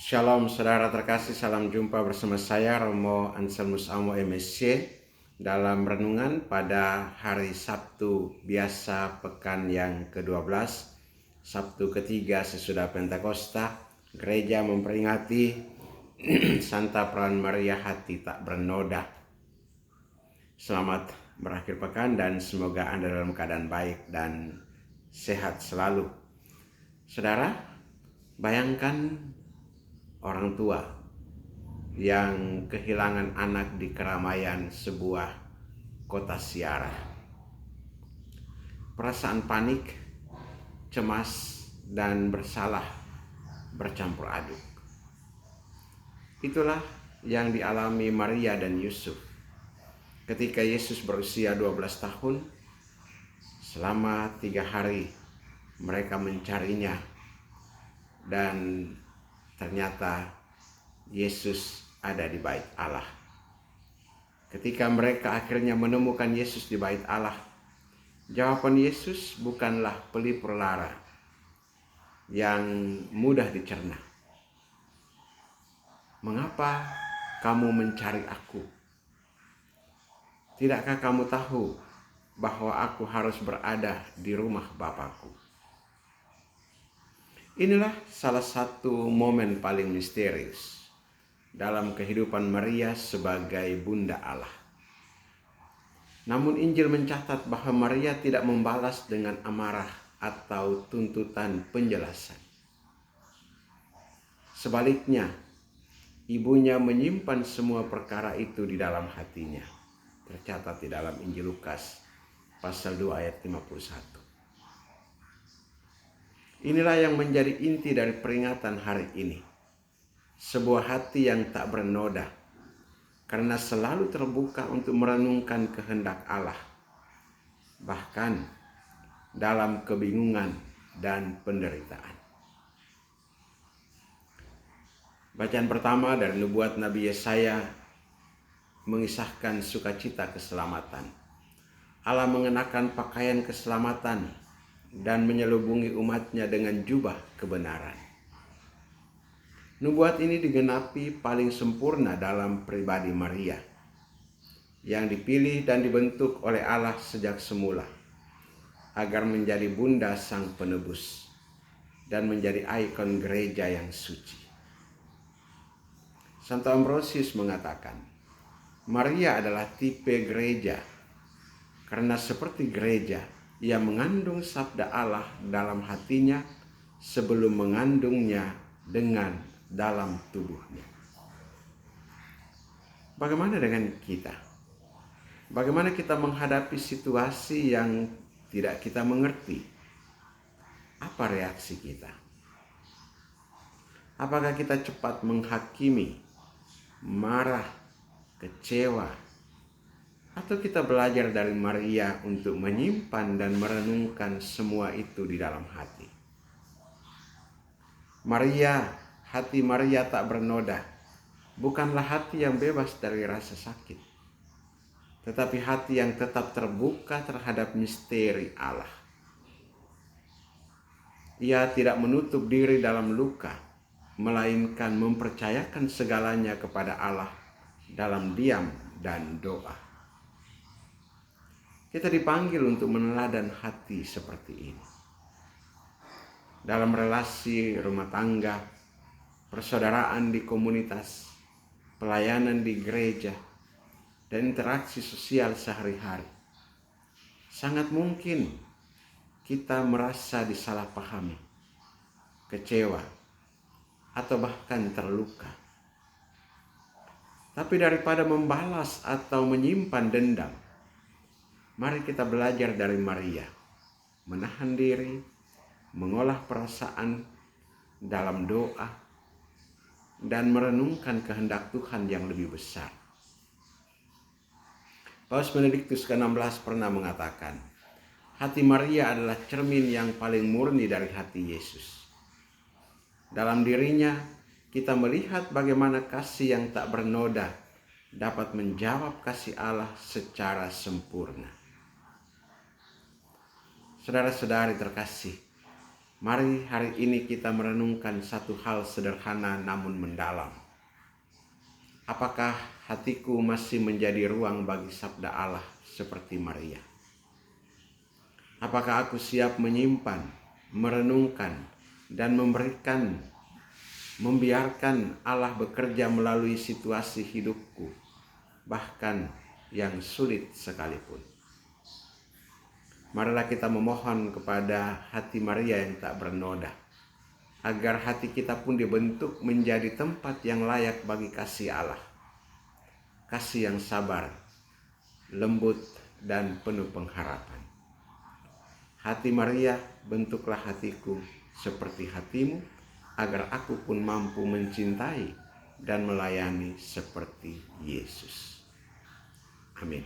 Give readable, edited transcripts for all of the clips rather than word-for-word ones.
Shalom saudara terkasih, salam jumpa bersama saya Romo Anselmus Amo MSC dalam renungan pada hari Sabtu biasa pekan yang ke-12, Sabtu ketiga sesudah Pentakosta. Gereja memperingati Santa Peran Maria Hati Tak Bernoda. Selamat berakhir pekan dan semoga Anda dalam keadaan baik dan sehat selalu. Saudara, bayangkan orang tua yang kehilangan anak di keramaian sebuah kota siara. Perasaan panik, cemas, dan bersalah bercampur aduk. Itulah yang dialami Maria dan Yusuf ketika Yesus berusia 12 tahun. Selama 3 hari mereka mencarinya dan ternyata Yesus ada di bait Allah. Ketika mereka akhirnya menemukan Yesus di bait Allah, jawaban Yesus bukanlah pelipur lara yang mudah dicerna. Mengapa kamu mencari aku? Tidakkah kamu tahu bahwa aku harus berada di rumah Bapakku? Inilah salah satu momen paling misterius dalam kehidupan Maria sebagai Bunda Allah. Namun Injil mencatat bahwa Maria tidak membalas dengan amarah atau tuntutan penjelasan. Sebaliknya, ibunya menyimpan semua perkara itu di dalam hatinya. Tercatat di dalam Injil Lukas pasal 2 ayat 51. Inilah yang menjadi inti dari peringatan hari ini. Sebuah hati yang tak bernoda, karena selalu terbuka untuk merenungkan kehendak Allah, bahkan dalam kebingungan dan penderitaan. Bacaan pertama dari nubuat Nabi Yesaya mengisahkan sukacita keselamatan. Allah mengenakan pakaian keselamatan dan menyelubungi umatnya dengan jubah kebenaran. Nubuat ini digenapi paling sempurna dalam pribadi Maria, yang dipilih dan dibentuk oleh Allah sejak semula, agar menjadi bunda sang penebus dan menjadi ikon gereja yang suci. Santo Ambrosius mengatakan, Maria adalah tipe gereja, karena seperti gereja, ia mengandung sabda Allah dalam hatinya sebelum mengandungnya dengan dalam tubuhnya. Bagaimana dengan kita? Bagaimana kita menghadapi situasi yang tidak kita mengerti? Apa reaksi kita? Apakah kita cepat menghakimi, marah, kecewa, atau kita belajar dari Maria untuk menyimpan dan merenungkan semua itu di dalam hati? Hati Maria tak bernoda, bukanlah hati yang bebas dari rasa sakit, tetapi hati yang tetap terbuka terhadap misteri Allah. Ia tidak menutup diri dalam luka, melainkan mempercayakan segalanya kepada Allah dalam diam dan doa. Kita dipanggil untuk meneladan hati seperti ini. Dalam relasi rumah tangga, persaudaraan di komunitas, pelayanan di gereja, dan interaksi sosial sehari-hari. Sangat mungkin kita merasa disalahpahami, kecewa, atau bahkan terluka. Tapi daripada membalas atau menyimpan dendam, mari kita belajar dari Maria, menahan diri, mengolah perasaan dalam doa, dan merenungkan kehendak Tuhan yang lebih besar. Paus Benediktus ke-16 pernah mengatakan, hati Maria adalah cermin yang paling murni dari hati Yesus. Dalam dirinya, kita melihat bagaimana kasih yang tak bernoda dapat menjawab kasih Allah secara sempurna. Saudara-saudari terkasih, Mari hari ini kita merenungkan satu hal sederhana namun mendalam. Apakah hatiku masih menjadi ruang bagi sabda Allah seperti Maria? Apakah aku siap menyimpan, merenungkan, dan membiarkan Allah bekerja melalui situasi hidupku, bahkan yang sulit sekalipun? Marilah kita memohon kepada hati Maria yang tak bernoda, agar hati kita pun dibentuk menjadi tempat yang layak bagi kasih Allah. Kasih yang sabar, lembut, dan penuh pengharapan. Hati Maria, bentuklah hatiku seperti hatimu, agar aku pun mampu mencintai dan melayani seperti Yesus. Amin.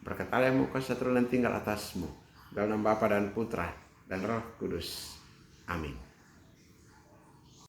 Berkat Allah yang Maha Kuasa turun dan tinggal atasmu, dalam nama Bapa dan Putra dan Roh Kudus. Amin.